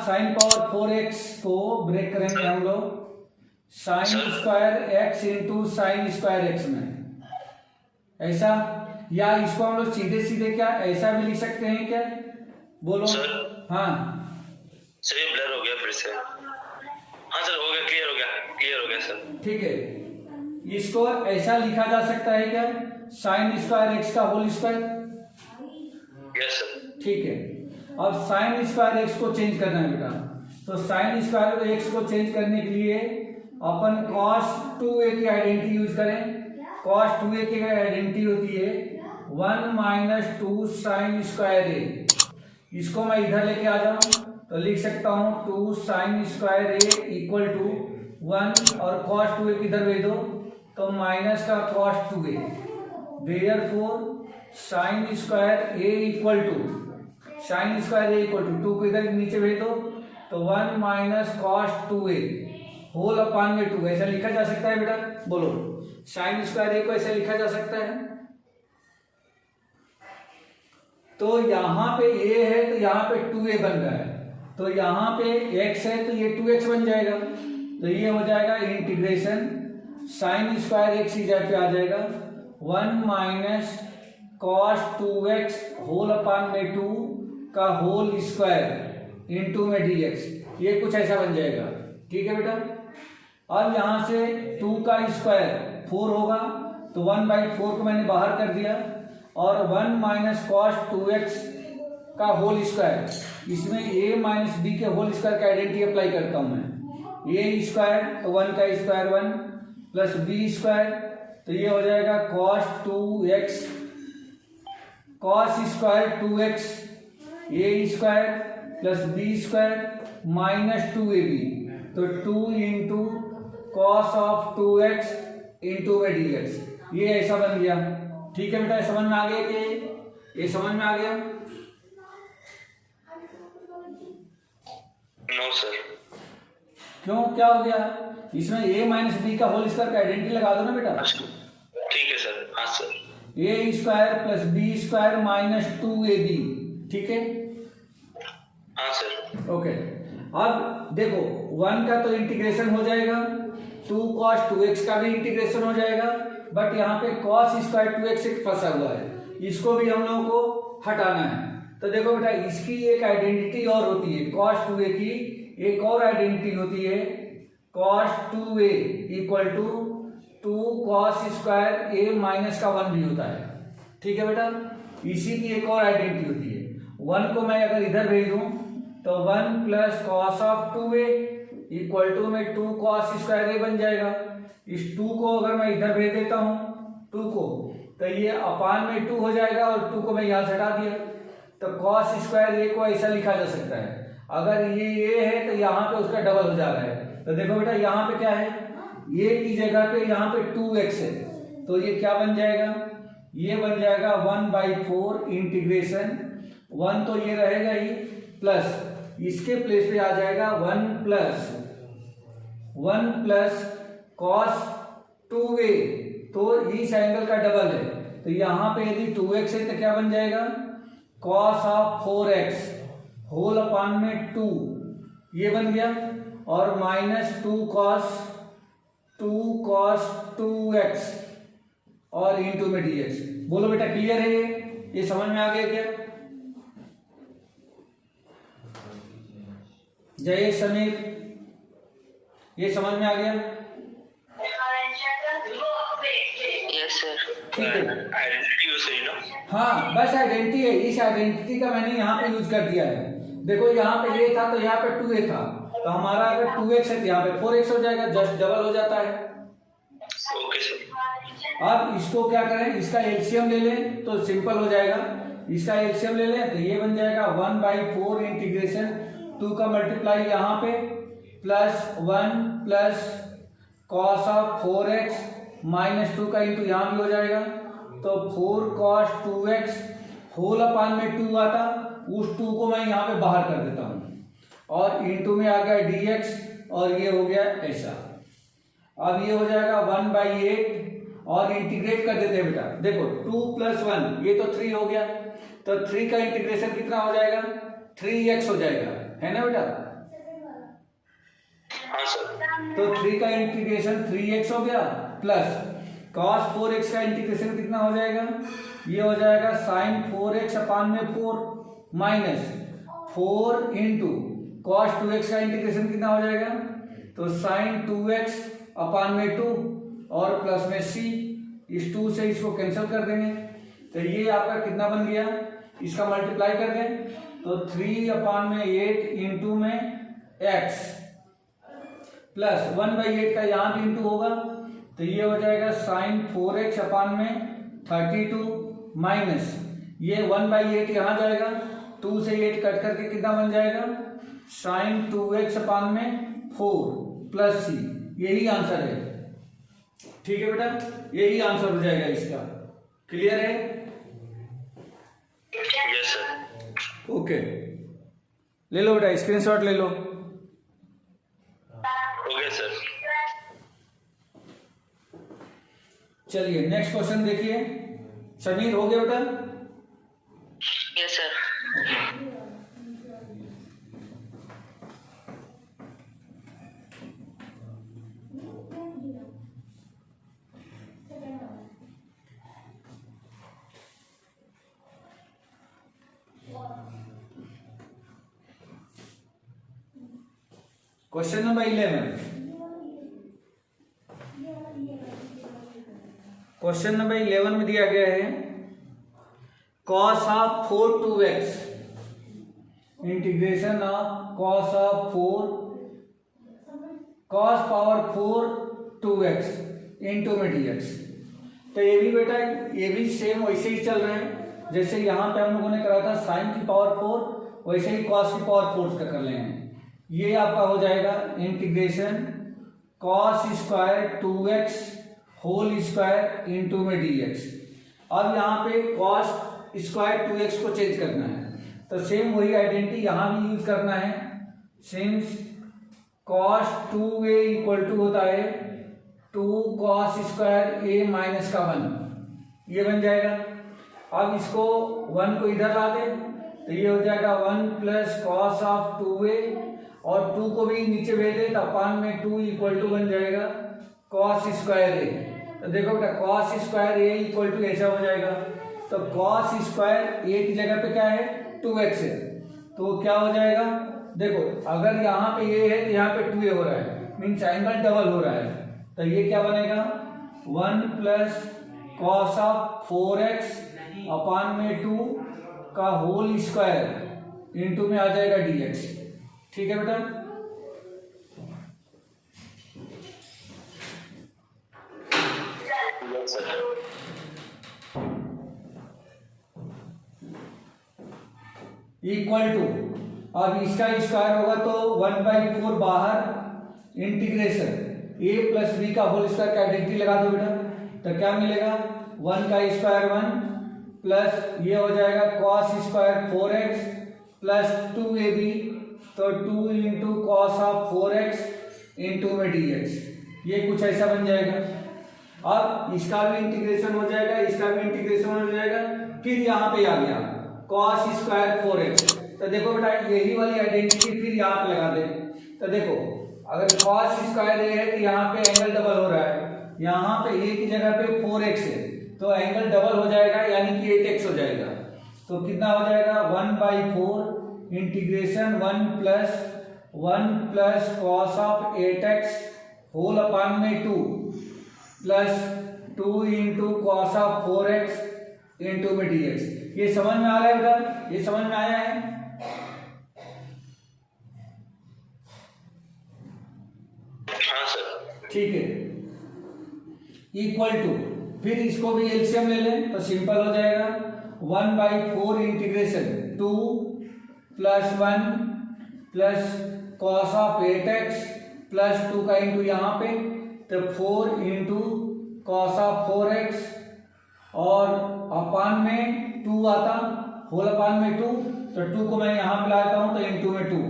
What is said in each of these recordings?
Sine power 4x को break करेंगे हम लोग sine square x into sine square x में, ऐसा, या इसको हम लोग सीधे सीधे क्या ऐसा भी लिख सकते हैं क्या, बोलो सर। हाँ सर ये ब्लर हो गया फिर से। हाँ सर हो गया, क्लियर हो गया सर। ठीक है, इसको ऐसा लिखा जा सकता है क्या, साइन स्क्वायर x का होल स्क्वायर। Yes sir. ठीक है, अब साइन स्क्वायर x को चेंज करना है बेटा, तो साइन स्क्वायर x को चेंज करने के लिए अपन cos 2a की आइडेंटिटी यूज करें। cos 2a की आइडेंटिटी होती है 1 माइनस 2 साइन स्क्वायर a। इसको मैं इधर लेके आ जाऊं तो लिख सकता हूं 2 sine square a equal to 1 और cos 2a किधर भेज दो तो माइनस का cos 2a। Therefore sine square a equal to sine square a equal to 2 को इधर नीचे भेज दो तो 1 minus cos 2a whole upon में 2, ऐसा लिखा जा सकता है बेटा, बोलो साइन स्क्वायर a को ऐसे लिखा जा सकता है। तो यहाँ पे a है तो यहाँ पे 2a बन रहा है, तो यहाँ पे x है तो ये 2x बन जाएगा, तो ये हो जाएगा इंटीग्रेशन साइन स्क्वायर x इधर पे आ जाएगा 1 minus cos 2x whole upon में 2 का होल स्क्वायर इंटू में dx, ये कुछ ऐसा बन जाएगा। ठीक है बेटा, अब यहाँ से 2 का स्क्वायर 4 होगा तो 1/4 को मैंने बाहर कर दिया और 1 माइनस कॉस 2x का होल स्क्वायर, इसमें a माइनस बी के होल स्क्वायर का आइडेंटिटी अप्लाई करता हूं मैं। a स्क्वायर तो 1 का स्क्वायर 1 प्लस बी स्क्वायर तो ये हो जाएगा cos 2x cos square 2x a square plus B square minus 2ab, तो 2 into cos of 2x into में dx, ये ऐसा बन गया। ठीक है बेटा, समझ में आ गया कि ये समझ में आ गया? No sir. क्यों, क्या हो गया? इसमें a माइनस बी का होल स्क्वायर का आइडेंटिटी लगा दो ना बेटा। ठीक है सर। हाँ sir. a square plus B square minus 2ab, ठीक है। हाँ सर। ओके, अब देखो 1 का तो इंटीग्रेशन हो जाएगा, 2 cos 2x का भी इंटीग्रेशन हो जाएगा, बट यहाँ पे cos स्क्वायर 2x एक फंसा हुआ है, इसको भी हम लोगों को हटाना है। तो देखो बेटा, इसकी एक आइडेंटिटी और होती है, cos 2a की एक और आइडेंटिटी होती है cos 2a equal to 2 cos square a minus का 1 भी होता है। ठीक है बेटा, इसी की एक और आइडेंटिटी होती है। 1 को मैं अगर इधर भेज दूं तो 1 plus cos of 2a equal to में 2 cos स्क्वायर a बन जाएगा। इस 2 को अगर मैं इधर भेज देता हूं 2 को, तो ये अपान में 2 हो जाएगा और 2 को मैं यहां से हटा दिया, तो cos स्क्वायर a को ऐसा लिखा जा सकता है। अगर ये a है तो यहाँ पे उसका डबल हो जा रहा है, तो देखो बेटा यहाँ पे क्या है, a की जगह पे यहाँ पे 2x है, तो ये क्या बन जाएगा, ये बन जाएगा 1/4 इंटीग्रेशन 1 तो ये रहेगा ही, प्लस इसके प्लेस पे आ जाएगा 1 प्लस कॉस 2a, तो इस एंगल का डबल है, तो यहाँ पे यदि 2x है तो क्या बन जाएगा cos of 4x whole upon में 2, ये बन गया, और माइनस 2 cos 2x और इंटू में dx। बोलो बेटा, क्लियर है ये समझ में आ गया क्या? जय समीर, ये समझ में आ गया? Yes sir. ठीक है, आइडेंटिटी यूज करी ना? हाँ बस आइडेंटिटी है, इस आइडेंटिटी का मैंने यहाँ पे यूज कर दिया है। देखो यहाँ पे a था तो यहाँ पे 2a था, तो हमारा अगर 2x है तो यहाँ पे 4x हो जाएगा, जस्ट डबल हो जाता है। Okay sir. अब इसको क्या करें, इसका एलसीएम ले लें तो सिंपल हो जाएगा। इसका एलसीएम ले लें तो ये बन जाएगा 1/4 इंटीग्रेशन 2 का मल्टीप्लाई यहाँ पे plus 1 plus cos of 4x minus 2 का इंटू यहाँ भी हो जाएगा, तो 4 cos 2x होल अपान में 2 आता, उस 2 को मैं यहाँ पे बाहर कर देता हूँ और इंटू में आ गया dx और ये हो गया ऐसा। अब ये हो जाएगा 1/8 और इंटीग्रेट कर देते हैं बेटा। देखो 2 + 1 ये तो 3 हो गया, तो 3 का इंटीग्रेशन कितना हो जाएगा 3x हो जाएगा, है ना बेटा। हाँ सर। तो 3 का इंटीग्रेशन 3x हो गया प्लस cos 4x का इंटीग्रेशन कितना हो जाएगा, ये हो जाएगा sin 4x अपान में 4 माइनस 4 इंटू cos 2x का इंटीग्रेशन कितना हो जाएगा, तो sin 2x अपान में 2 और प्लस में c, इस 2 से इसको कैंसिल कर देंगे तो ये आपका कितना बन गया, इसका मल्टीप्लाई कर दें तो 3 अपान में 8 इंटू में x प्लस 1/8 का यहाँ भी इंटू होगा तो ये हो जाएगा sin 4x अपान में 32 माइनस ये 1/8 यहाँ जाएगा, 2 से 8 कट करके कितना बन जाएगा, sin 2x अपान में 4 प्लस c, यही आंसर है। ठीक है बेटा, यही आंसर हो जाएगा इसका। क्लियर है? Yes sir. ओके, ले लो बेटा, स्क्रीनशॉट ले लो। हो गया सर। चलिए नेक्स्ट क्वेश्चन देखिए। समीर हो गया बेटा? Yes sir. Question number 11। Question number 11 में दिया गया है cos of 4 2x integration of cos of 4 cos power 4 2x into में dx। तो ये भी बेटा, ये भी सेम वैसे ही चल रहे हैं जैसे यहाँ पे हम लोगों ने करा था sin की पावर 4, वैसे ही cos की पावर 4 का कर लेंगे। ये आपका हो जाएगा integration cos square 2x whole square into में dx। अब यहाँ पे cos स्क्वायर 2x को चेंज करना है तो सेम वही आइडेंटिटी यहाँ भी यूज करना है। Since cos 2a equal to होता है 2 cos स्क्वायर a माइनस का 1, ये बन जाएगा। अब इसको 1 को इधर ला दें तो ये हो जाएगा 1 प्लस कॉस ऑफ 2a और 2 को भी नीचे भेज दे तो अपान में 2 इक्वल टू बन जाएगा कॉस स्क्वायर ए। तो देखो बेटा cos square A equal to ऐसा हो जाएगा, तो कॉस स्क्वायर ए की जगह पे क्या है 2x है, तो क्या हो जाएगा, देखो अगर यहाँ पे ए है तो यहाँ पे 2a हो रहा है, मीन्स एंगल डबल हो रहा है, तो ये क्या बनेगा 1 प्लस कॉस ऑफ 4x अपान में 2 का होल स्क्वायर इंटू में आ जाएगा dx। ठीक है बेटा, इक्वल टू, अब इसका स्क्वायर होगा तो 1/4 बाहर इंटीग्रेशन a प्लस बी का होल स्क्वायर का आइडेंटिटी लगा दो बेटा, तो क्या मिलेगा 1 का स्क्वायर 1 प्लस ये हो जाएगा cos square 4x plus 2ab, तो 2 into cos of 4x into में dx, ये कुछ ऐसा बन जाएगा। अब इसका भी इंटीग्रेशन हो जाएगा, इसका भी इंटीग्रेशन हो जाएगा, फिर यहाँ पे आ गया कॉस स्क्वायर 4x, तो देखो बेटा यही वाली आइडेंटिटी फिर यहाँ पे लगा दे, तो देखो अगर कॉस स्क्वायर ए है तो यहाँ पे एंगल डबल हो रहा है, यहाँ पे ए की जगह पे 4x है तो एंगल डबल हो जाएगा यानी कि 8x हो जाएगा, तो कितना हो जाएगा 1/4 integration 1 plus cos of 8x whole upon में 2 plus 2 into cos of 4x into में dx। ये समझ में आ रहा है बेटा, ये समझ में आया है? हाँ सर। ठीक है, इक्वल टू, फिर इसको भी एलसीएम ले लें तो सिंपल हो जाएगा 1/4 integration 2 plus 1 plus cos of 8x plus 2 का इंटू यहाँ पे तो 4 इंटू कॉस ऑफ 4x और अपान में 2 आता, होल अपान में 2, तो 2 को मैं यहाँ पे लाता हूँ तो इंटू में 2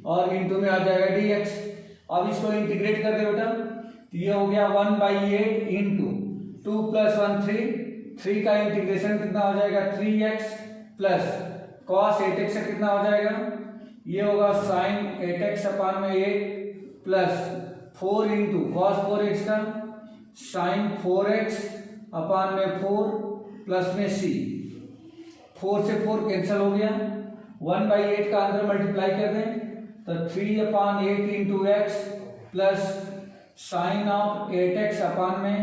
और इंटू में आ जाएगा dx। अब इसको इंटीग्रेट कर दे बेटा, तो ये हो गया 1/8 इंटू 2 प्लस 1 3 का इंटीग्रेशन कितना हो जाएगा 3x प्लस कॉस 8x से कितना हो जाएगा, ये होगा साइन 8x अपान में 8 प्लस 4 इंटू कॉस 4x का साइन 4x अपान में 4 प्लस में c, 4 से 4 कैंसिल हो गया, 1/8 का अंदर मल्टीप्लाई कर दें तो 3/8 into x plus sine of 8x अपान में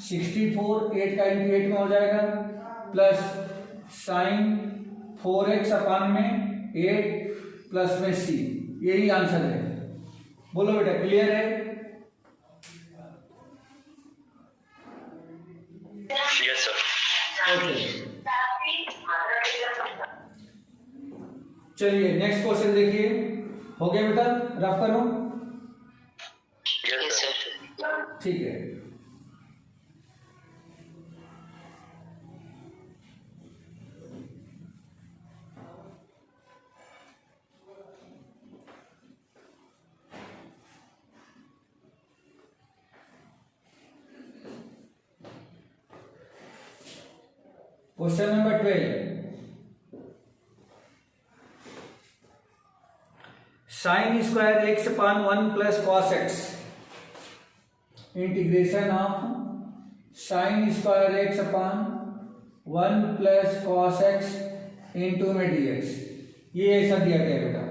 64, 8 का इंटू 8 में हो जाएगा, प्लस साइन 4x अपान में 8 प्लस में c। यही आंसर है। बोलो बेटा, क्लियर है? Yes sir. ओके, चलिए नेक्स्ट क्वेश्चन देखिए। हो गया बेटा? रफ करो। Yes sir. ठीक है। Question number 12, sign square x upon 1 plus cos x, integration of sine square x upon 1 plus cos x into में dx। ये ऐसा दिया गया बेटा।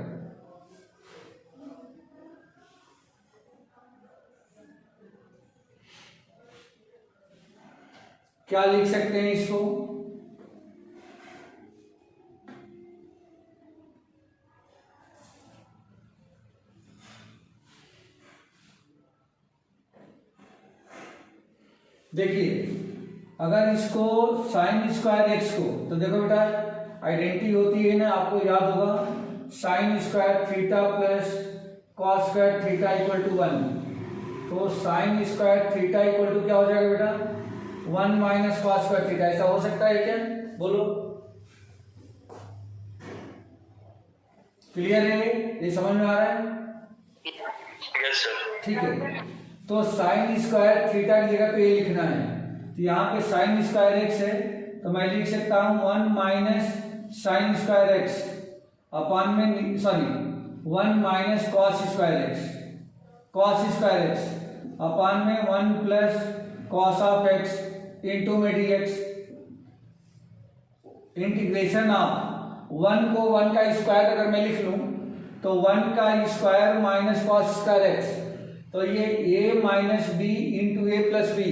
क्या लिख सकते हैं इसको? देखिए, अगर इसको साइन स्क्वायर एक्स को, तो देखो बेटा आइडेंटिटी होती है ना, आपको याद होगा, sine square theta plus cos square theta equal to 1। तो sine square theta equal to क्या हो जाएगा बेटा? 1 माइनस कॉस स्क्वायर थीटा। ऐसा हो सकता है क्या? बोलो, क्लियर है? ये समझ में आ रहा है? Yes sir. ठीक है। तो साइन स्क्वायर थीटा की जगह पे ये लिखना है, तो यहाँ पे साइन स्क्वायर एक्स है तो मैं लिख सकता हूँ 1 minus sine square x upon में, sorry 1 minus cos square x, cos square x upon में 1 plus cos of x into में dx। इंटीग्रेशन ऑफ 1 को 1 का स्क्वायर अगर मैं लिख लूं तो 1 का square minus cos square x, तो ये a minus B into A plus B,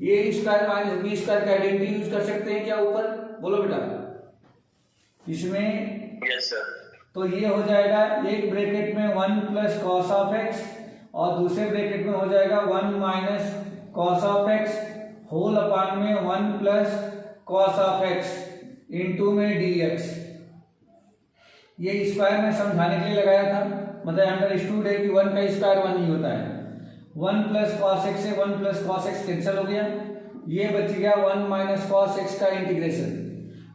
A square minus B square का आइडेंटिटी यूज कर सकते हैं क्या ऊपर? बोलो बेटा इसमें। Yes sir. तो ये हो जाएगा एक ब्रैकेट में 1 प्लस कॉस ऑफ एक्स और दूसरे ब्रैकेट में हो जाएगा 1 minus cos of x whole upon में 1 plus cos of x into में dx। ये स्क्वायर मैं समझाने के लिए लगाया था, मतलब अंडरस्टूड है कि 1 का स्क्वायर 1 ही होता है। 1 प्लस कॉस एक्स से 1 प्लस कॉस एक्स कैंसिल हो गया, ये बच गया 1 माइनस कॉस एक्स का इंटीग्रेशन।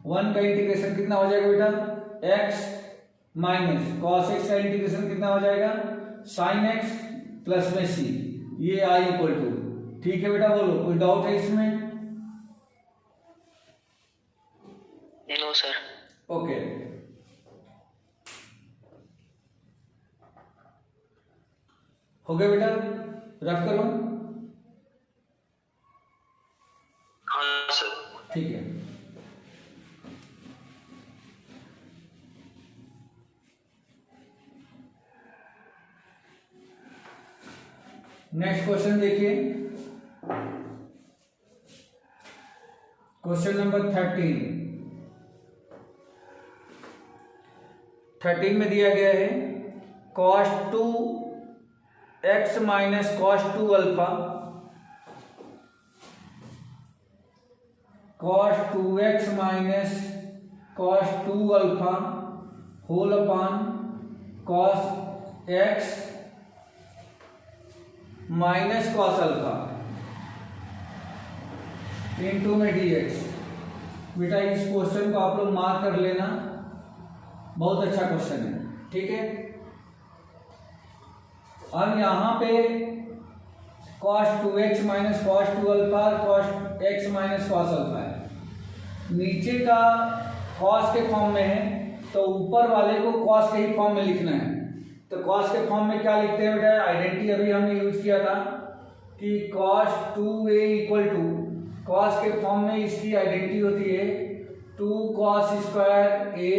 1 का इंटीग्रेशन कितना हो जाएगा बेटा? x माइनस कॉस एक्स का इंटीग्रेशन कितना हो जाएगा? साइन एक्स प्लस में c, ये i इक्वल टू। ठीक है बेटा, बोलो कोई डाउट है इसमें? No sir. ओके, हो गया बेटा? रफ करो। हाँ सर। ठीक है। नेक्स्ट क्वेश्चन देखिए, क्वेश्चन नंबर 13 में दिया गया है cos 2x minus cos 2 alpha, cos 2x minus cos 2 alpha whole upon cos x minus cos alpha into में dx। बेटा इस क्वेश्चन को आप लोग मार्क कर लेना, बहुत अच्छा क्वेश्चन है। ठीक है, अब यहाँ पे cos 2x minus cos 2 alpha cos x minus cos alpha है, नीचे का cos के फॉर्म में है तो ऊपर वाले को cos के ही फॉर्म में लिखना है। तो कॉस के फॉर्म में क्या लिखते हैं बेटा, आइडेंटिटी अभी हमने यूज किया था कि cos 2a equal to, cos के फॉर्म में इसकी आइडेंटिटी होती है 2 कॉस स्क्वायर a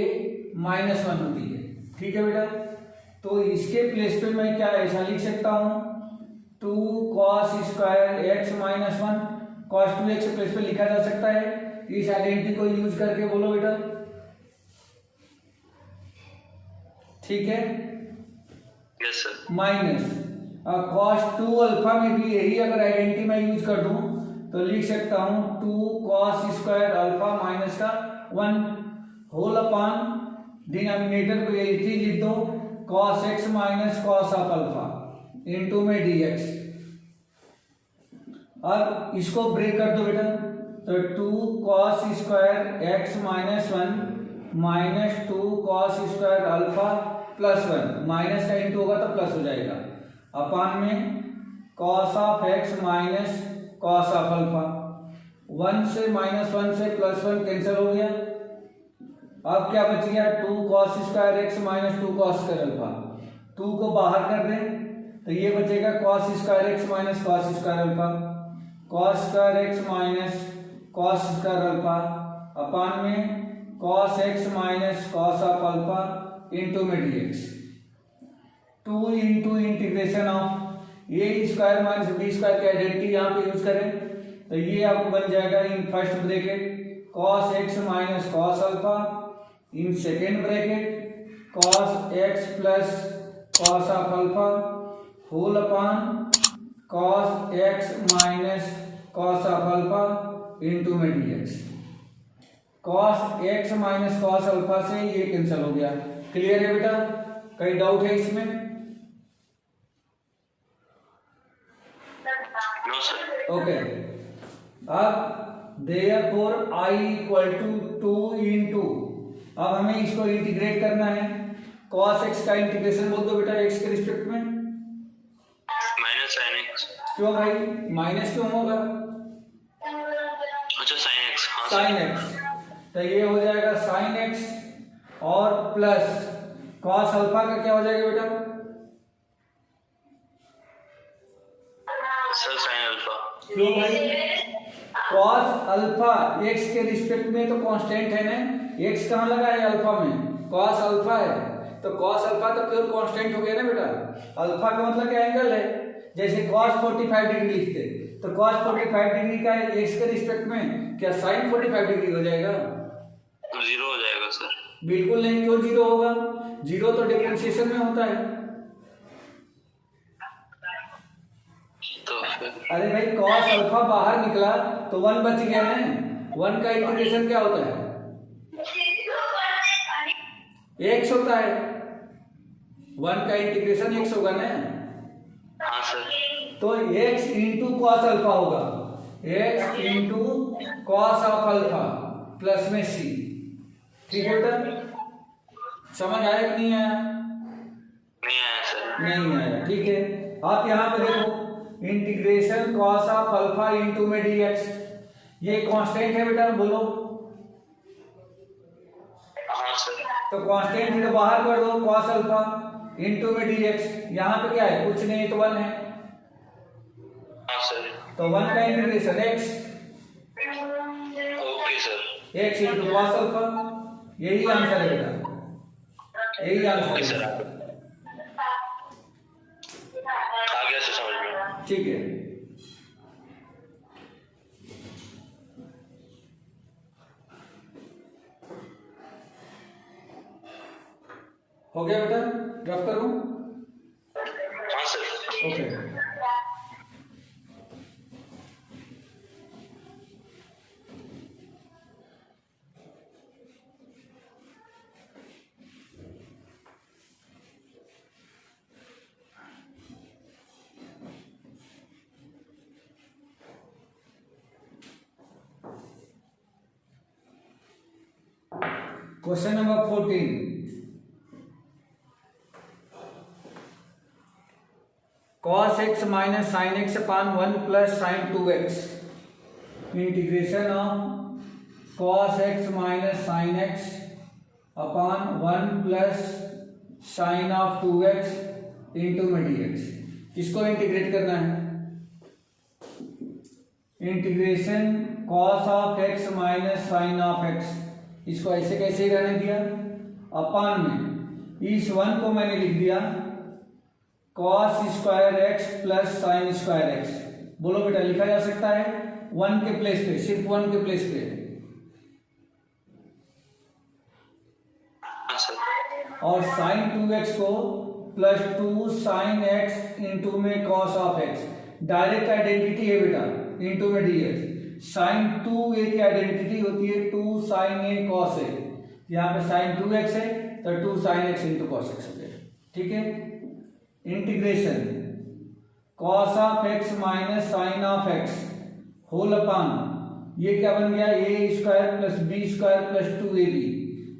माइनस 1 होती है। ठीक है बेटा, तो इसके प्लेस पे मैं क्या ऐसा लिख सकता हूं 2 cos square x minus 1, cos 2x के प्लेस पे लिखा जा सकता है। इस आइडेंटिटी को यूज करके बोलो बेटा। ठीक है, yes sir. Minus cos 2 alpha में भी यही अगर आइडेंटिटी मैं यूज कर दूं तो लिख सकता हूं 2 कॉस स्क्वायर अल्फा माइनस का 1 होल अपॉन डिनोमिनेटर को यही चीज लिख दो cos x minus cos of alpha into में dx। अब इसको ब्रेक कर दो बेटा, तो 2 cos square x minus 1 minus 2 cos square alpha plus 1, minus का इंटू होगा तो प्लस हो जाएगा, अपॉन में cos of x minus cos of alpha. 1 से माइनस 1 से प्लस 1 कैंसिल हो गया। अब क्या बच गया 2 cos square x minus 2 cos square alpha. 2 को बाहर कर दें तो ये बचेगा cos square x minus cos square alpha, cos square x minus cos square alpha upon में cos x minus cos of alpha into में dx। 2 into integration of a square minus B square की identity यहाँ पे use करें तो ये आपको बन जाएगा in first bracket cos x minus cos alpha, in second bracket cos x plus cos of alpha whole upon cos x minus cos of alpha into में dx। Cos x minus cos alpha से ये cancel हो गया। Clear है बेटा, कोई doubt है इसमें? No sir. ओके, अब therefore i equal to 2 into, अब हमें इसको इंटीग्रेट करना है। cos x का इंटीग्रेशन बोल दो बेटा x के रिस्पेक्ट में। Minus sine x. क्यों भाई माइनस क्यों होगा? अच्छा साइन एक्स। हाँ साइन x, तो ये हो जाएगा साइन x और प्लस cos अल्फा का क्या हो जाएगा बेटा? Sir sine alpha. क्यों भाई? cos अल्फा x के रिस्पेक्ट में तो कांस्टेंट है ना, x कहाँ लगा है अल्फा में, cos अल्फा है, तो cos अल्फा तो प्योर कांस्टेंट हो गया ना बेटा। अल्फा का मतलब क्या एंगल है, जैसे cos 45 डिग्री लिखते तो cos 45 डिग्री का x के रिस्पेक्ट में क्या sin 45 डिग्री हो जाएगा? जीरो हो जाएगा सर। बिल्कुल नहीं, क्यों जीरो होगा? जीरो तो डिफरेंशिएशन में होता है। तो फिर अरे भाई cos अल्फा बाहर निकला तो 1 बच गया ना, 1 का इंटीग्रेशन क्या होता है? x होता है, 1 का इंटीग्रेशन x होगा ना। हाँ सर। तो x इंटू कॉस अल्फा होगा, x into cos of alpha plus में c। ठीक है बेटा, समझ आया कि नहीं आया? नहीं आया सर। नहीं आया, ठीक है। आप यहाँ पे देखो integration cos of alpha into में dx, ये कांस्टेंट है बेटा, बोलो। हाँ सर। तो कांस्टेंट है तो बाहर कर दो कॉस अल्फा इंटू में dx। यहाँ पे क्या है, कुछ नहीं तो 1 है, हाँ सर। तो 1 का integration x, okay sir. x into cos alpha, यही आंसर है बेटा, यही आंसर ओके है। सर, आ गया सर समझ में। ठीक है, हो गया बेटा, रफ करूं? हाँ sir. Okay, question number 14। cos x minus sine x upon 1 plus sine 2x, integration of cos x minus sine x upon 1 plus sine of 2x into में dx। किसको इंटीग्रेट करना है? Integration cos of x minus sine of x। इसको ऐसे कैसे ही रहने दिया, अपान में इस 1 को मैंने लिख दिया cos square x plus sine square x। बोलो बेटा, लिखा जा सकता है 1 के प्लेस पे, सिर्फ 1 के प्लेस पे। और साइन 2x को प्लस 2 साइन x इंटू में cos of x। Direct identity है बेटा, इंटू में dx। साइन 2a की आइडेंटिटी होती है 2 साइन a कॉस a। यहाँ पे साइन 2x है तो 2 sine x into cos x हो जाएगा। ठीक है, integration cos of x minus sine of x whole upon, ये क्या बन गया, a square plus B square plus 2ab।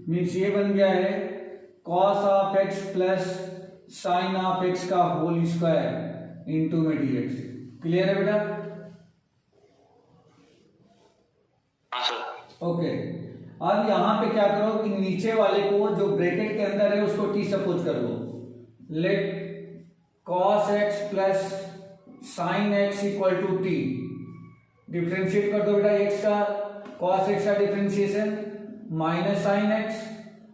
Means ये बन गया है cos of x plus sine of x का होल स्क्वायर इंटू में dx। क्लियर है बेटा? ओके, अब यहां पे क्या करो कि नीचे वाले को जो ब्रैकेट के अंदर है उसको t सपोज कर लो। Let cos x plus sine x equal to t। Differentiate कर दो बेटा x का, cos x का डिफ्रेंशिएशन माइनस साइन x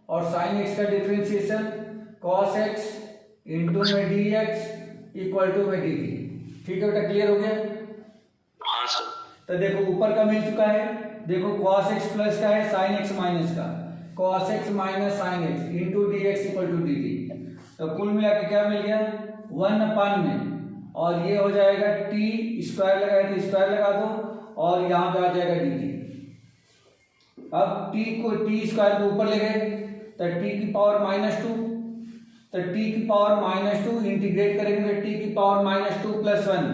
और साइन x का डिफ्रेंशिएशन cos x इंटू में dx इक्वल टू में dt। ठीक है बेटा, क्लियर हो गया? हाँ सर। तो देखो ऊपर का मिल चुका है, देखो cos x प्लस का है साइन x माइनस का, cos x minus sine x into dx equal to dt। तो कुल मिला के क्या मिल गया 1 अपान में, और ये हो जाएगा t स्क्वायर लगाए तो स्क्वायर लगा दो और यहाँ पे आ जाएगा dt। अब t स्क्वायर को ऊपर ले गए तो t की पावर -2, तो t की पावर -2 इंटीग्रेट करेंगे तो t की पावर -2 प्लस 1,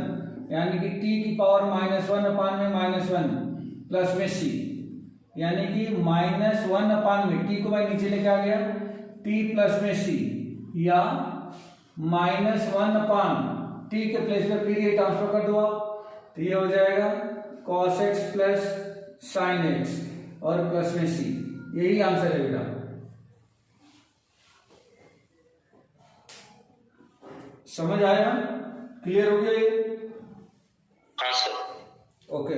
यानी कि t की पावर -1 अपान में -1 प्लस में c, यानी कि -1 अपान में t को मैं नीचे लेके आ गया t प्लस में c, या -1 अपान t के प्लेस पे फिर ये ट्रांसफर कर दो आप, तो ये हो जाएगा cos x plus sine x और प्लस में c। यही आंसर है बेटा। समझ आया? क्लियर हो गया ये? हाँ सर। ओके,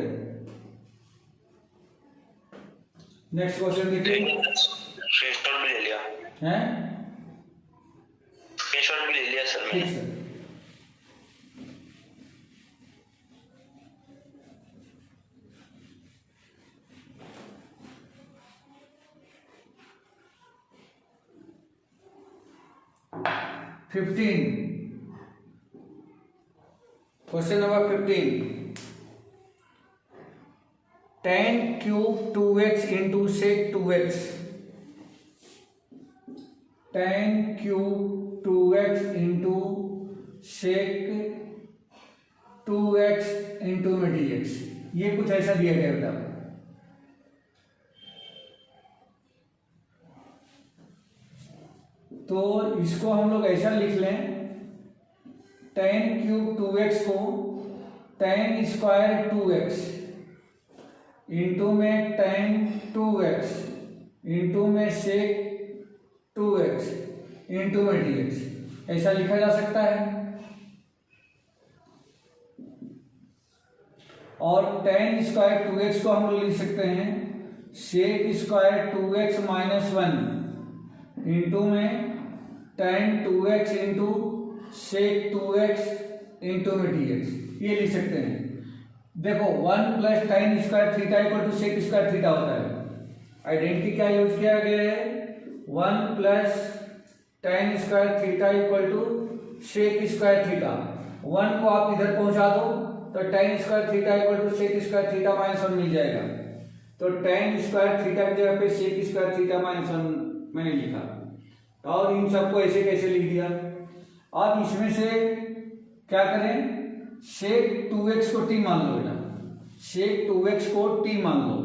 नेक्स्ट क्वेश्चन देखिए। स्क्रीनशॉट भी ले लिया हैं? स्क्रीनशॉट भी ले लिया सर ठीक मैंने। Sir. Question number 15। tan cube 2x into sec 2x। tan cube 2x into sec 2x into में dx। ये कुछ ऐसा दिया गया बेटा। तो इसको हम लोग ऐसा लिख लें, tan क्यूब 2x को tan स्क्वायर 2x इंटू में tan 2x इंटू में सेक 2x इंटू में dx, ऐसा लिखा जा सकता है। और tan स्क्वायर 2x को हम लोग लिख सकते हैं sec square 2x minus 1 into में tan 2x into sec 2x into में dx, ये लिख सकते हैं। देखो 1 plus tan square theta equal to sec square theta होता है। आइडेंटिटी क्या यूज किया गया है, 1 plus tan square theta equal to sec square theta. 1 को आप इधर पहुंचा दो तो tan square theta equal to sec square theta minus 1 मिल जाएगा। तो tan स्क्वायर थीटा की जगह पे सेक स्क्वायर थीटा माइनस 1 मैंने लिखा, और इन सबको ऐसे कैसे लिख दिया। अब इसमें से क्या करें, सेक 2x को t मान लो बेटा, सेक 2x को t मान लो।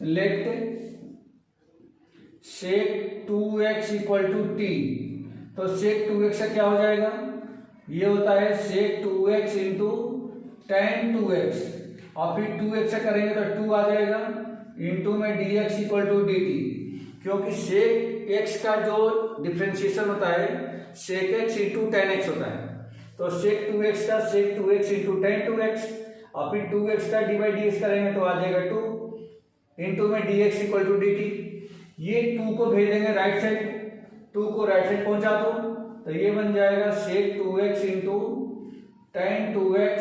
Let sec 2x equal to t, तो सेक 2x का क्या हो जाएगा, ये होता है सेक 2x इंटू tan 2x, और फिर 2x से करेंगे तो 2 आ जाएगा इंटू में dx इक्वल टू dt, क्योंकि सेक एक्स का जो डिफ्रेंशिएशन होता है sec x into tan x होता है। तो सेक 2x का सेक 2x इंटू टेन 2x और फिर 2x का डी बाई डी एक्स करेंगे तो आ जाएगा 2 इंटू में dx इक्वल टू dt। ये 2 को भेज देंगे राइट साइड, 2 को राइट साइड पहुंचा दो तो ये बन जाएगा sec 2x into tan 2x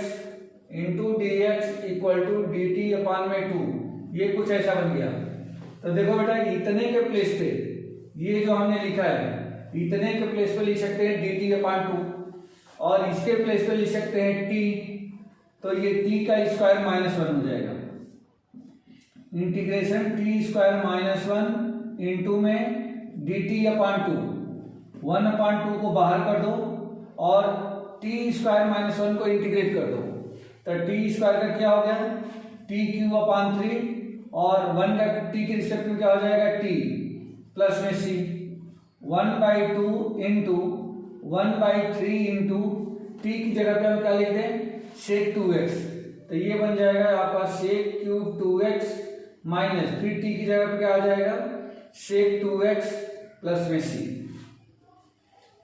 into d x equal to d t upon में 2। ये कुछ ऐसा बन गया। तो देखो बेटा इतने के प्लेस पे ये जो हमने लिखा है इतने के प्लेस पे लिख सकते हैं डी टी अपान 2 और इसके प्लेस पे लिख सकते हैं टी। तो ये टी का स्क्वायर -1 हो जाएगा। इंटीग्रेशन टी स्क्वायर -1 इंटू में डी टी अपान 2, 1/2 को बाहर कर दो और टी स्क्वायर -1 को इंटीग्रेट कर दो। तो टी स्क्वायर का क्या हो गया टी क्यूब अपान 3 और 1 का टी के रिस्पेक्ट में क्या हो जाएगा टी प्लस में सी 1/2 इंटू 1/3 इंटू टी की जगह पे हम क्या लिख दें सेक 2x। तो ये बन जाएगा आपका सेक क्यूब 2x माइनस फिर टी की जगह पे क्या आ जाएगा सेक 2x प्लस में सी।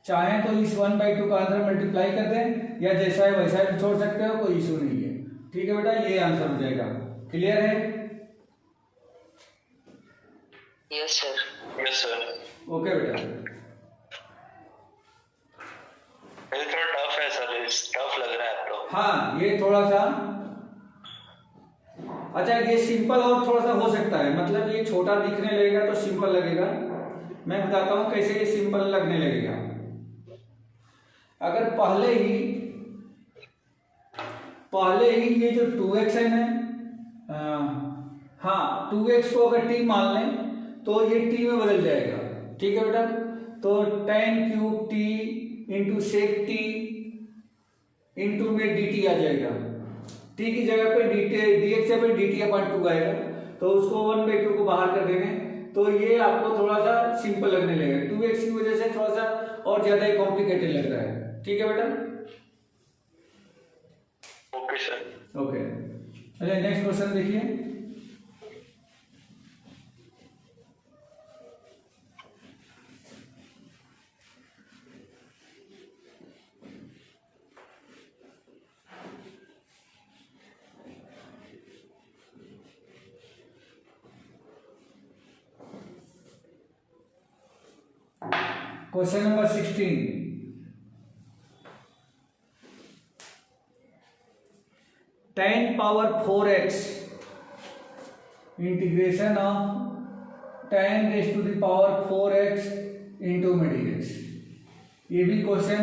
चाहे तो इस 1/2 का आंसर मल्टीप्लाई कर दें या जैसा है वैसा भी छोड़ सकते हो, कोई इशू नहीं है। ठीक है बेटा ये आंसर हो जाएगा। क्लियर है? Yes sir. Yes sir. Okay बेटा ये थोड़ा टफ है सर, टफ लग रहा है तो। हाँ ये थोड़ा सा अच्छा ये सिंपल और थोड़ा सा हो सकता है, मतलब ये छोटा दिखने लगेगा तो सिंपल लगेगा। मैं बताता हूं कैसे ये सिंपल लगने लगेगा। अगर पहले ही ये जो 2x है ना हाँ 2x को अगर t मान लें तो ये t में बदल जाएगा। ठीक है बेटा तो tan cube t into sec t into में dt आ जाएगा। t की जगह पे dx पे dt अपान 2 आएगा तो उसको 1/2 को बाहर कर देंगे तो ये आपको थोड़ा सा सिंपल लगने लगेगा। 2x की वजह से थोड़ा सा और ज्यादा ही कॉम्प्लिकेटेड लग रहा है। ठीक है बेटा ओके सर। ओके चलिए नेक्स्ट क्वेश्चन देखिए। Question number 16 10 power 4x integration of 10 raise to the power 4x into में dx। ये भी क्वेश्चन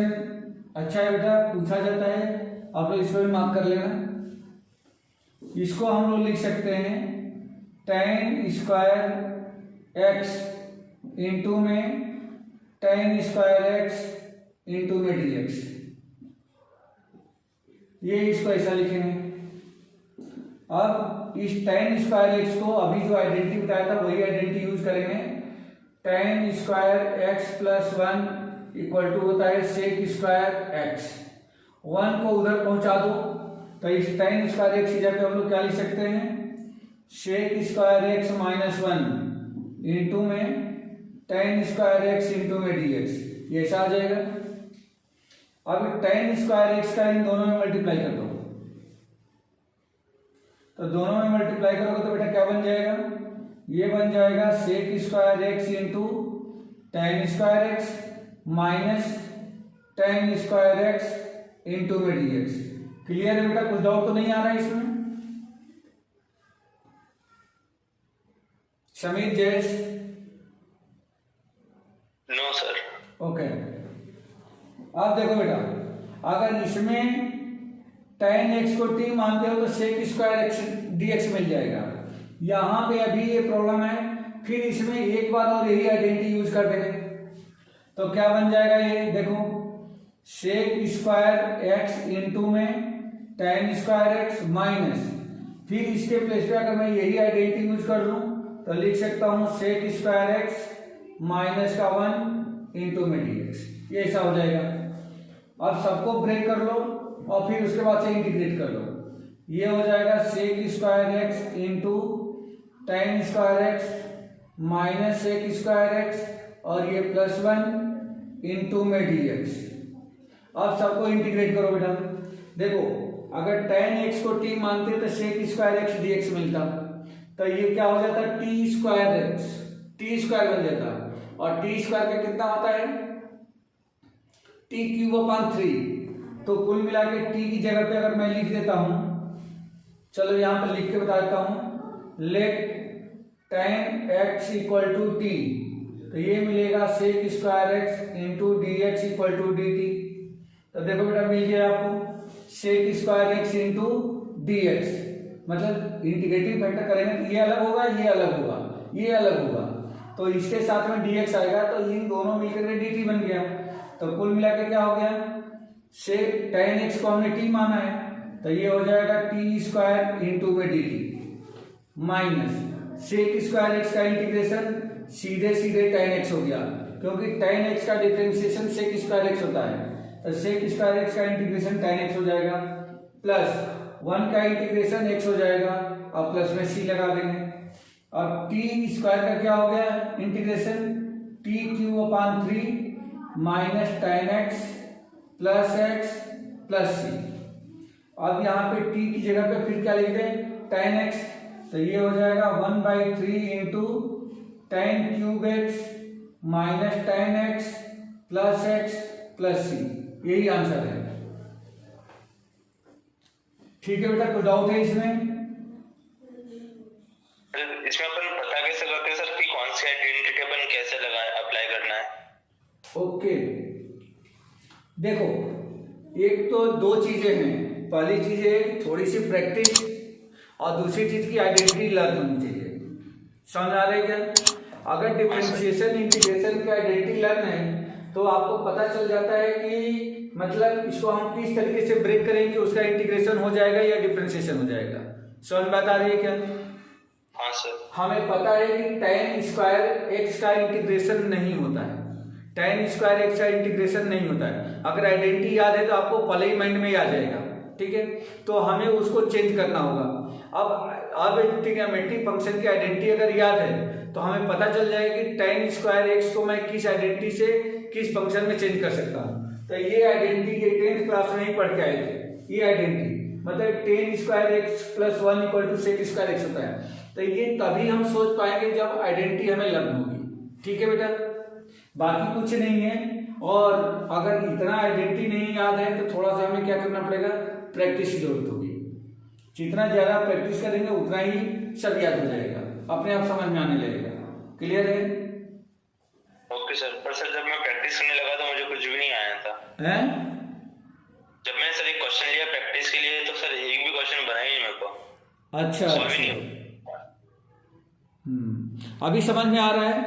अच्छा है बेटा, पूछा जाता है, आप लोग इसको भी मार्क कर लेना। इसको हम लोग लिख सकते हैं 10 स्क्वायर x इंटू में 10 स्क्वायर x इंटू में dx। ये इसको ऐसा लिखेंगे। अब इस 10 स्क्वायर x को अभी जो आइडेंटिटी बताया था वही आइडेंटिटी यूज करेंगे। 10 square x plus 1 equal to होता है सेक स्क्वायर x। 1 को उधर पहुंचा दो तो इस 10 स्क्वायर x की जगह हम लोग क्या लिख सकते हैं sec square x minus 1 into में 10 स्क्वायर x इंटू में dx। ये ऐसा आ जाएगा। अब 10 स्क्वायर x का इन दोनों में मल्टीप्लाई कर दो तो दोनों में मल्टीप्लाई करोगे तो बेटा क्या बन जाएगा ये बन जाएगा sec square x into 10 square x minus 10 square x into में dx। क्लियर है बेटा? कुछ डाउट तो नहीं आ रहा है इसमें? Sameer Jayesh no sir. Okay अब देखो बेटा अगर इसमें tan x को t मानते हो तो सेक स्क्वायर x dx मिल जाएगा। यहां पे अभी ये प्रॉब्लम है, फिर इसमें एक बार और यही आइडेंटिटी यूज कर देंगे तो क्या बन जाएगा ये देखो सेक स्क्वायर x इंटू में tan स्क्वायर x माइनस फिर इसके प्लेस पे अगर मैं यही आइडेंटिटी यूज कर लूं तो लिख सकता हूं सेक स्क्वायर x माइनस का 1 इंटू में dx। ये ऐसा हो जाएगा। अब सबको ब्रेक कर लो और फिर उसके बाद से इंटीग्रेट कर लो। ये हो जाएगा sec square x into 10 square x minus sec square x और ये +1 इंटू में dx। अब सबको इंटीग्रेट करो बेटा। देखो अगर tan x को t मानते तो sec स्क्वायर x dx मिलता, तो ये क्या हो जाता t square x, t square बन जाता, और t स्क्वायर का कितना होता है t³ 3। तो कुल मिला के t की जगह पे अगर मैं लिख देता हूं, चलो यहां पर लिख के बता देता हूं, let tan x equal to T, तो ये मिलेगा sec square x into dx equal to dt। तो देखो बेटा मिल गया आपको sec square x into dx, मतलब इंटीग्रेटिंग फैक्टर करेंगे तो ये अलग होगा, ये अलग होगा, ये अलग होगा, तो इसके साथ में dx आएगा, तो इन दोनों मिलकर के dt बन गया। तो कुल मिला के क्या हो गया, से tan x को हमने t माना है, तो ये हो जाएगा t स्क्वायर इंटू में dt minus sec square x का इंटीग्रेशन सीधे सीधे tan x हो गया, क्योंकि tan x का डिफरेंशिएशन sec स्क्वायर x होता है, तो sec स्क्वायर x का इंटीग्रेशन tan x हो जाएगा, प्लस 1 का इंटीग्रेशन x हो जाएगा, और प्लस में c लगा देंगे। अब t स्क्वायर का क्या हो गया integration, t³ 3 minus tan x plus x plus c। अब यहाँ पे t की जगह पे फिर क्या लिख दें tan x, तो ये हो जाएगा 1/3 into tan³ x minus tan x plus c, यही आंसर है। ठीक है बेटा, कोई डाउट है इसमें? इसमें अपन पता कैसे करते हैं सर कि कौन सी आइडेंटिटी अपन कैसे अप्लाई करना है? ओके, देखो एक तो दो चीजें हैं, पहली चीज है थोड़ी सी प्रैक्टिस, और दूसरी चीज की आइडेंटिटी लर्न होनी चाहिए। समझ आ रही है क्या? अगर डिफरेंशिएशन इंटीग्रेशन की आइडेंटिटी लर्न है तो आपको पता चल जाता है कि मतलब इसको हम किस तरीके से ब्रेक करेंगे, उसका इंटीग्रेशन हो जाएगा या डिफरेंशिएशन हो जाएगा। समझ में बात आ रही है क्या? हाँ सर। हमें पता है कि tan स्क्वायर x का इंटीग्रेशन नहीं होता है, tan स्क्वायर x का इंटीग्रेशन नहीं होता है। अगर आइडेंटिटी याद है तो आपको पहले ही माइंड में आ जाएगा, ठीक है, तो हमें उसको चेंज करना होगा। अब ट्रिग्नोमेट्रिक फंक्शन की आइडेंटिटी अगर याद है तो हमें पता चल जाएगा कि tan स्क्वायर x को मैं किस आइडेंटिटी से किस फंक्शन में चेंज कर सकता हूँ। तो ये आइडेंटिटी ये 10th क्लास में ही पढ़ के आए थे। ये आइडेंटिटी मतलब tan square x plus 1 equal to sec square x होता है। तो ये तभी हम सोच पाएंगे जब आइडेंटिटी हमें लर्न होगी। ठीक है बेटा, बाकी कुछ नहीं है। और अगर इतना आइडेंटिटी नहीं याद है तो थोड़ा सा हमें क्या करना पड़ेगा, प्रैक्टिस की जरूरत होगी। जितना ज्यादा प्रैक्टिस करेंगे उतना ही सब याद हो जाएगा, अपने आप समझ में आने लगेगा। क्लियर है? Okay sir. पर सर जब मैं प्रैक्टिस करने लगा तो मुझे कुछ भी नहीं आया था। हैं? जब मैंने सर एक क्वेश्चन लिया प्रैक्टिस के लिए तो सर एक भी क्वेश्चन बना ही नहीं मेरे को। अच्छा, अभी समझ में आ रहा है?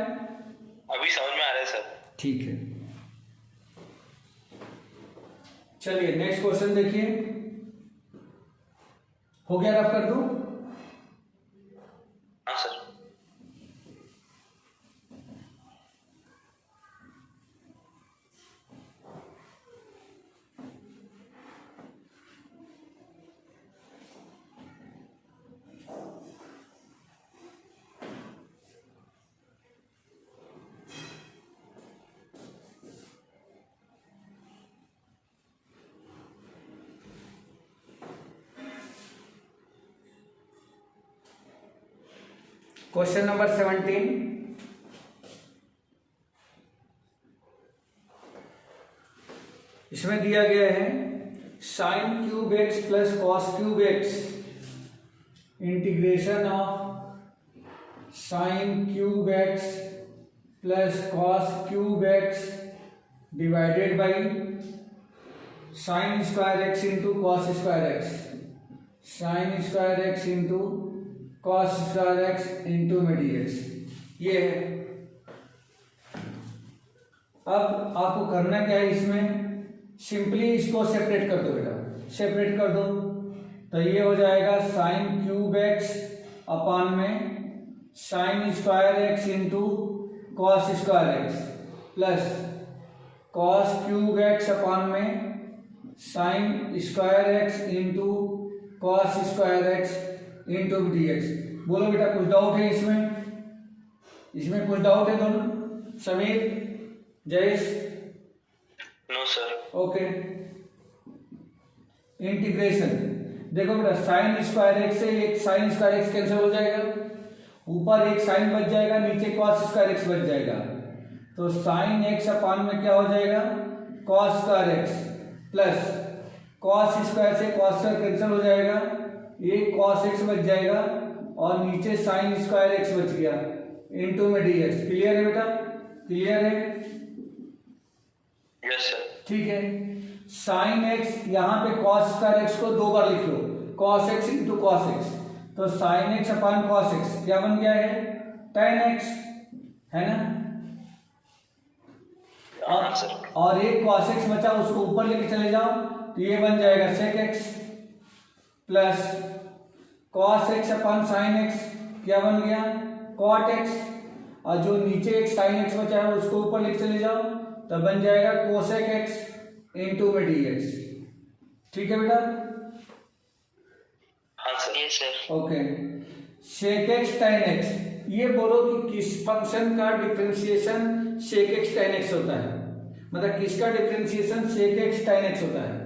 अभी समझ में आ रहा है सर। ठीक है, चलिए नेक्स्ट क्वेश्चन देखिए। हो गया, रफ कर दूं? हाँ सर। क्वेश्चन नंबर 17, इसमें दिया गया है sin³ plus cos³ integration of sin³ plus cos³ divided by sin square x into cos square x, sin square x into cos square x into में dx। ये है। अब आपको करना क्या है, इसमें सिंपली इसको सेपरेट कर दो बेटा, सेपरेट कर दो। तो ये हो जाएगा sin³ अपान में sin square x into cos square x plus cos³ अपान में sin square x into cos square x into dx। बोलो बेटा, कुछ डाउट है इसमें? इसमें कुछ डाउट है दोनों? Sameer, Jayesh? No sir. Okay, integration देखो बेटा, साइन स्क्वायर एक्स से एक साइन स्क्वायर एक्स कैंसिल हो जाएगा, ऊपर एक साइन बच जाएगा, नीचे कॉस स्क्वायर एक्स बच जाएगा। तो साइन एक्स अपान में क्या हो जाएगा, cos square x plus cos square से कॉस स्क्वायर कैंसिल हो जाएगा, एक कॉस एक्स बच जाएगा और नीचे साइन स्क्वायर एक्स बच गया, इनटू में डी एक्स। क्लियर है बेटा? क्लियर है? Yes sir. ठीक है, साइन एक्स यहाँ पे कॉस स्क्वायर एक्स को 2 बार लिख लो, cos x into cos x, तो sine x upon cos x क्या बन गया है, tan एक्स, है ना? हाँ सर। और एक कॉस एक्स बचा, उसको ऊपर लेके चले जाओ तो ये बन जाएगा sec x plus cos x upon sine x क्या बन गया, कॉट एक्स, और जो नीचे एक साइन एक्स बचा है उसको ऊपर लेके चले जाओ तो बन जाएगा कोसेक एक्स इंटू में डी एक्स। ठीक है बेटा? हाँ sir. Yes sir. Okay, sec x tan x, ये बोलो कि किस फंक्शन का differentiation sec x tan x होता है, मतलब किसका differentiation sec x tan x होता है,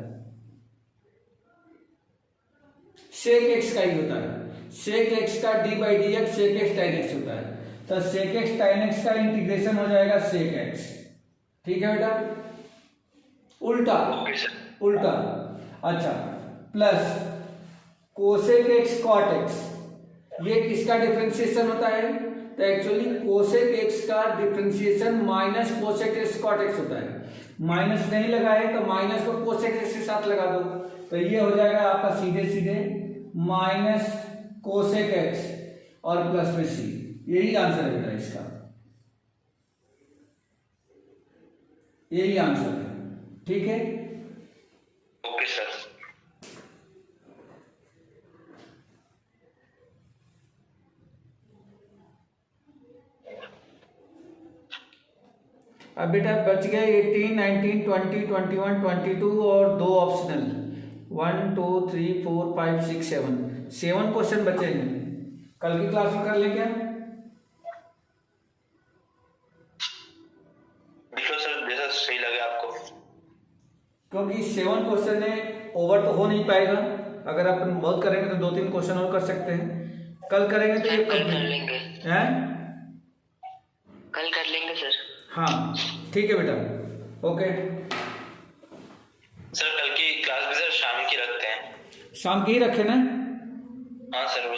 सेक एक्स का ही होता है, सेक एक्स का d by d x sec x tan x होता है, तो सेक एक्स tan एक्स का इंटीग्रेशन हो जाएगा सेक एक्स। ठीक है बेटा? उल्टा, ओके सर। उल्टा, अच्छा, plus cosec x cot x, ये किसका डिफरेंशिएशन होता है, तो एक्चुअली कोसेक एक्स का differentiation minus cosec x cot x होता है, माइनस नहीं लगा है तो माइनस को कोसेक एक्स के साथ लगा दो, तो ये हो जाएगा आपका सीधे सीधे माइनस कोसेक एक्स और प्लस में सी। यही आंसर है बेटा इसका, यही आंसर है। ठीक है? Okay sir. अब बेटा बच गए 18, 19, 20, 21, 22 और 2 ऑप्शनल, 1 2 3 4 5 6 7 क्वेश्चन बचे हैं। कल की क्लास में कर ले क्या? देखो सर, जैसा सही लगे आपको। क्योंकि 7 क्वेश्चन है, ओवर तो हो नहीं पाएगा, अगर अपन बहुत करेंगे तो 2-3 क्वेश्चन और कर सकते हैं, कल करेंगे तो ये कल कर लेंगे। हैं? कल कर लेंगे सर। हाँ ठीक है बेटा, ओके। सर कल की क्लास भी सर शाम की रखते हैं। शाम की ही रखे ना? हाँ सर, वो